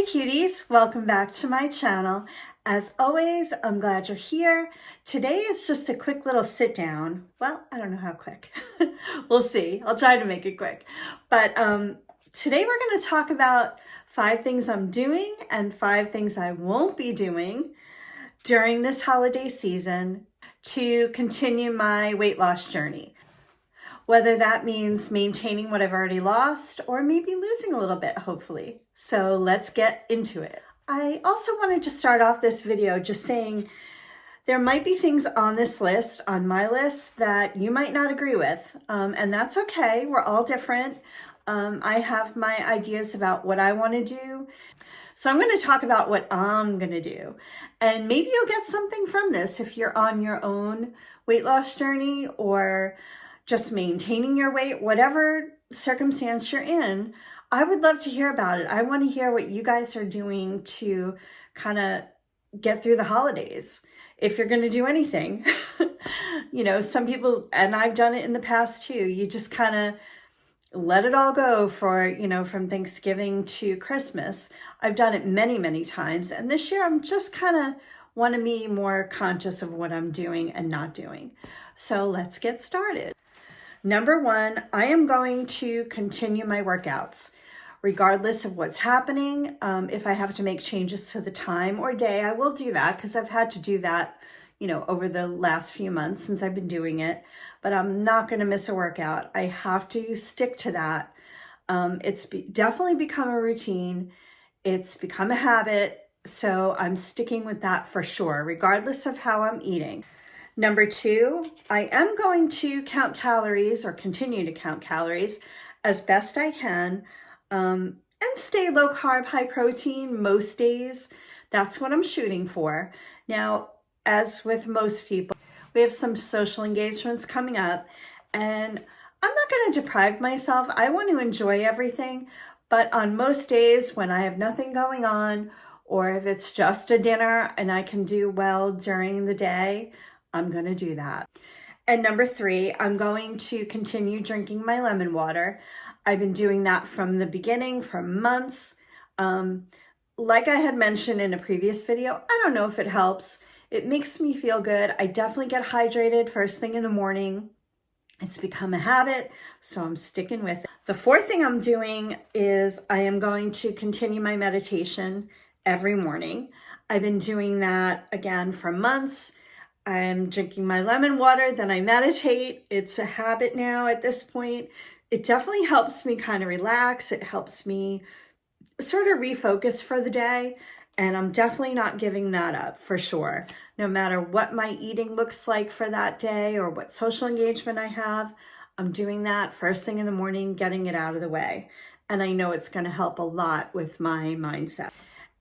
Hey cuties, welcome back to my channel. As always, I'm glad you're here. Today is just a quick little sit down. Well, I don't know how quick. We'll see. I'll try to make it quick. But today we're going to talk about 5 things I'm doing and 5 things I won't be doing during this holiday season to continue my weight loss journey. Whether that means maintaining what I've already lost or maybe losing a little bit, hopefully. So let's get into it. I also wanted to start off this video just saying there might be things on this list, on my list, that you might not agree with. And that's okay. We're all different. I have my ideas about what I want to do. So I'm going to talk about what I'm going to do. And maybe you'll get something from this if you're on your own weight loss journey or just maintaining your weight, whatever circumstance you're in. I would love to hear about it. I want to hear what you guys are doing to kind of get through the holidays. If you're going to do anything, you know, some people, and I've done it in the past too, you just kind of let it all go for, you know, from Thanksgiving to Christmas. I've done it many, many times. And this year I'm just kind of want to be more conscious of what I'm doing and not doing. So let's get started. Number 1, I am going to continue my workouts. Regardless of what's happening, if I have to make changes to the time or day, I will do that because I've had to do that, you know, over the last few months since I've been doing it. But I'm not going to miss a workout. I have to stick to that. It's definitely become a routine. It's become a habit. So I'm sticking with that for sure, regardless of how I'm eating. Number 2, I am going to count calories or continue to count calories as best I can and stay low carb, high protein most days. That's what I'm shooting for. Now, as with most people, we have some social engagements coming up and I'm not going to deprive myself. I want to enjoy everything, but on most days when I have nothing going on or if it's just a dinner and I can do well during the day, I'm going to do that. And number 3, I'm going to continue drinking my lemon water. I've been doing that from the beginning for months. Like I had mentioned in a previous video, I don't know if it helps. It makes me feel good. I definitely get hydrated first thing in the morning. It's become a habit, so I'm sticking with it. The 4th thing I'm doing is I am going to continue my meditation every morning. I've been doing that again for months. I'm drinking my lemon water, then I meditate. It's a habit now at this point. It definitely helps me kind of relax. It helps me sort of refocus for the day. And I'm definitely not giving that up for sure. No matter what my eating looks like for that day or what social engagement I have, I'm doing that first thing in the morning, getting it out of the way. And I know it's going to help a lot with my mindset.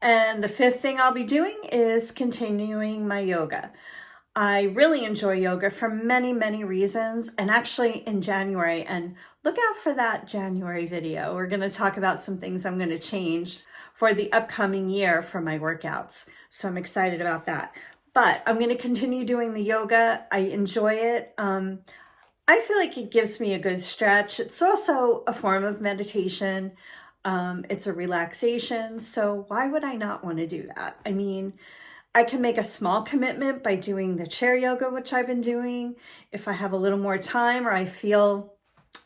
And the 5th thing I'll be doing is continuing my yoga. I really enjoy yoga for many, many reasons, and actually in January, and look out for that January video. We're going to talk about some things I'm going to change for the upcoming year for my workouts. So I'm excited about that. But I'm going to continue doing the yoga. I enjoy it. I feel like it gives me a good stretch. It's also a form of meditation. It's a relaxation. So why would I not want to do that? I mean, I can make a small commitment by doing the chair yoga, which I've been doing. If I have a little more time or I feel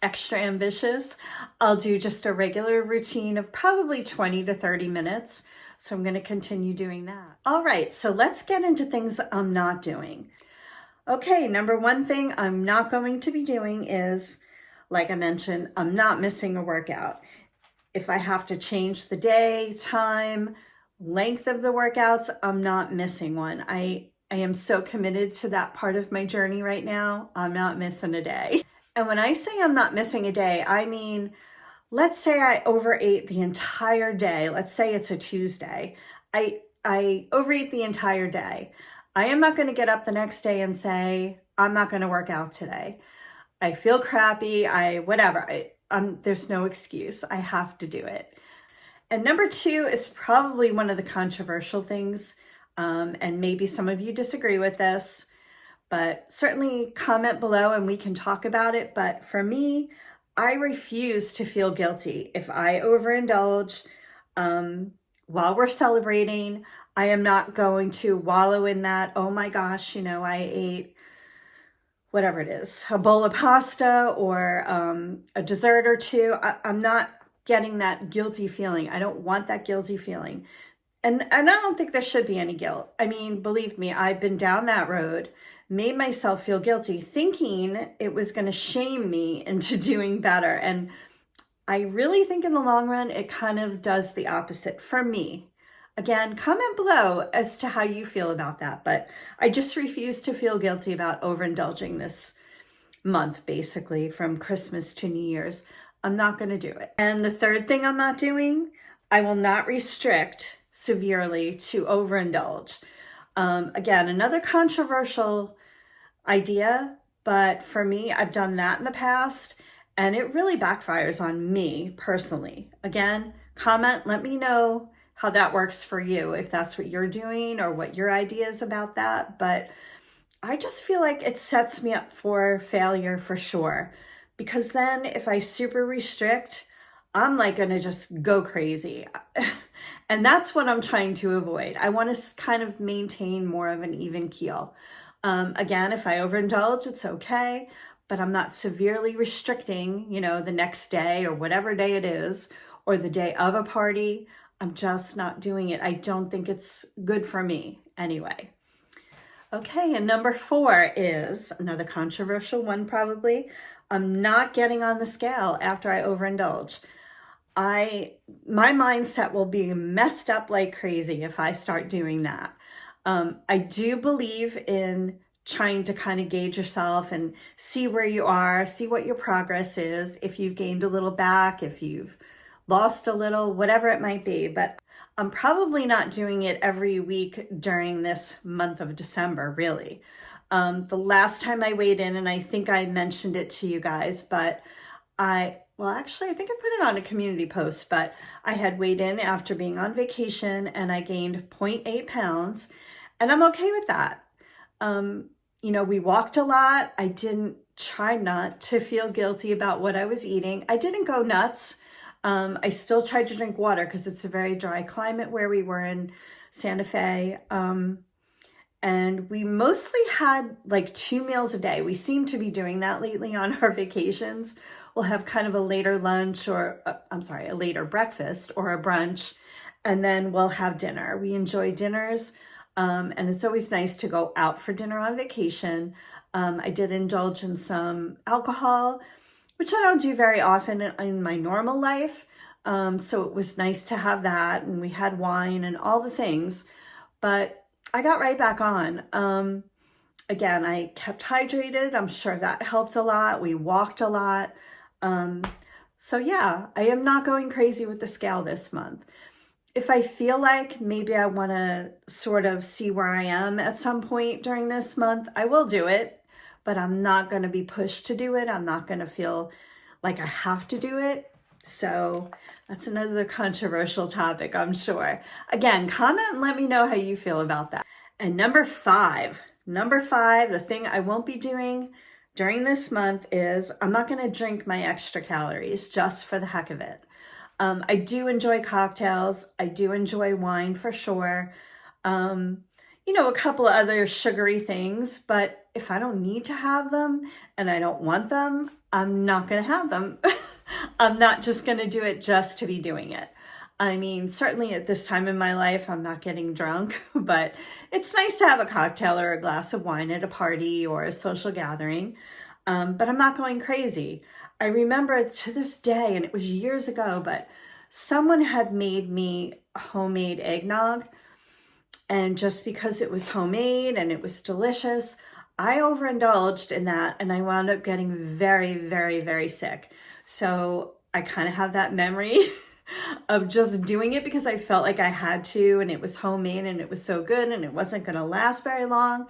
extra ambitious, I'll do just a regular routine of probably 20 to 30 minutes. So I'm going to continue doing that. All right, so let's get into things I'm not doing. Okay, number 1 thing I'm not going to be doing is, like I mentioned, I'm not missing a workout. If I have to change the day, time, length of the workouts, I'm not missing one. I am so committed to that part of my journey right now. I'm not missing a day. And when I say I'm not missing a day, I mean, let's say I overate the entire day. Let's say it's a Tuesday. I overeat the entire day. I am not going to get up the next day and say, I'm not going to work out today. I feel crappy. There's no excuse. I have to do it. And number 2 is probably one of the controversial things, and maybe some of you disagree with this, but certainly comment below and we can talk about it. But for me, I refuse to feel guilty if I overindulge. while we're celebrating. I am not going to wallow in that, oh my gosh, I ate whatever it is, a bowl of pasta or a dessert or two. I'm not getting that guilty feeling. I don't want that guilty feeling. And I don't think there should be any guilt. I mean, believe me, I've been down that road, made myself feel guilty, thinking it was going to shame me into doing better. And I really think in the long run, it kind of does the opposite for me. Again, comment below as to how you feel about that. But I just refuse to feel guilty about overindulging this month, basically, from Christmas to New Year's. I'm not going to do it. And the third thing I'm not doing, I will not restrict severely to overindulge. Again, another controversial idea, but for me, I've done that in the past and it really backfires on me personally. Again, comment, let me know how that works for you, if that's what you're doing or what your idea is about that. But I just feel like it sets me up for failure for sure. Because then if I super restrict, I'm like gonna just go crazy. And that's what I'm trying to avoid. I want to kind of maintain more of an even keel. Again, if I overindulge, it's okay, but I'm not severely restricting, the next day or whatever day it is, or the day of a party. I'm just not doing it. I don't think it's good for me anyway. Okay, and number 4 is another controversial one probably. I'm not getting on the scale after I overindulge. My mindset will be messed up like crazy if I start doing that. I do believe in trying to kind of gauge yourself and see where you are, see what your progress is, if you've gained a little back, if you've lost a little, whatever it might be. But I'm probably not doing it every week during this month of December, really. The last time I weighed in, and I think I mentioned it to you guys, but actually, I think I put it on a community post, but I had weighed in after being on vacation and I gained 0.8 pounds and I'm okay with that. We walked a lot. I didn't try not to feel guilty about what I was eating. I didn't go nuts. I still tried to drink water because it's a very dry climate where we were in Santa Fe. And we mostly had like 2 meals a day. We seem to be doing that lately on our vacations. We'll have kind of a later lunch or, a later breakfast or a brunch, and then we'll have dinner. We enjoy dinners, and it's always nice to go out for dinner on vacation. I did indulge in some alcohol, which I don't do very often in my normal life. So it was nice to have that, and we had wine and all the things, but I got right back on. Again, I kept hydrated. I'm sure that helped a lot. We walked a lot. So yeah, I am not going crazy with the scale this month. If I feel like maybe I want to sort of see where I am at some point during this month, I will do it, but I'm not going to be pushed to do it. I'm not going to feel like I have to do it. So that's another controversial topic, I'm sure. Again, comment and let me know how you feel about that. And number five, the thing I won't be doing during this month is I'm not going to drink my extra calories just for the heck of it. I do enjoy cocktails. I do enjoy wine for sure. A couple of other sugary things, but if I don't need to have them and I don't want them, I'm not going to have them. I'm not just going to do it just to be doing it. I mean, certainly at this time in my life, I'm not getting drunk, but it's nice to have a cocktail or a glass of wine at a party or a social gathering. But I'm not going crazy. I remember to this day, and it was years ago, but someone had made me homemade eggnog. And just because it was homemade and it was delicious, I overindulged in that and I wound up getting very, very, very sick. So I kind of have that memory of just doing it because I felt like I had to, and it was homemade and it was so good and it wasn't going to last very long.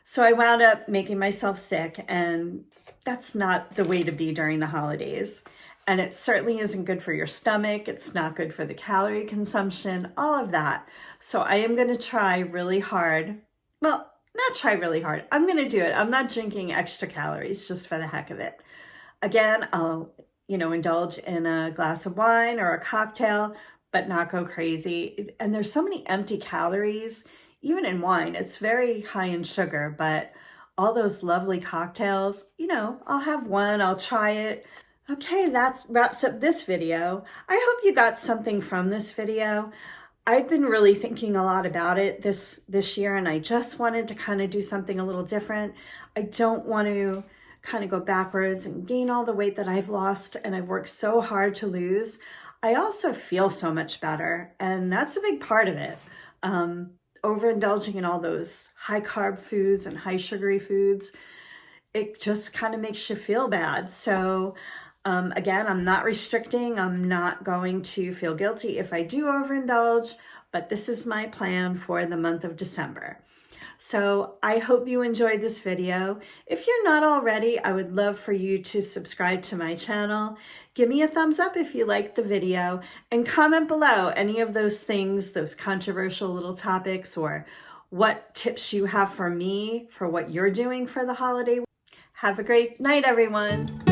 So I wound up making myself sick, and that's not the way to be during the holidays. And it certainly isn't good for your stomach. It's not good for the calorie consumption, all of that. So I am going to try really hard. Well, not try really hard. I'm going to do it. I'm not drinking extra calories just for the heck of it. Again, I'll, indulge in a glass of wine or a cocktail, but not go crazy. And there's so many empty calories, even in wine. It's very high in sugar, but all those lovely cocktails, you know, I'll have one, I'll try it. Okay, that wraps up this video. I hope you got something from this video. I've been really thinking a lot about it this year, and I just wanted to kind of do something a little different. I don't want to kind of go backwards and gain all the weight that I've lost and I've worked so hard to lose. I also feel so much better, and that's a big part of it. Overindulging in all those high carb foods and high sugary foods, it just kind of makes you feel bad. So again, I'm not restricting. I'm not going to feel guilty if I do overindulge, but this is my plan for the month of December. So I hope you enjoyed this video. If you're not already, I would love for you to subscribe to my channel. Give me a thumbs up if you liked the video, and comment below any of those things, those controversial little topics, or what tips you have for me for what you're doing for the holiday. Have a great night, everyone.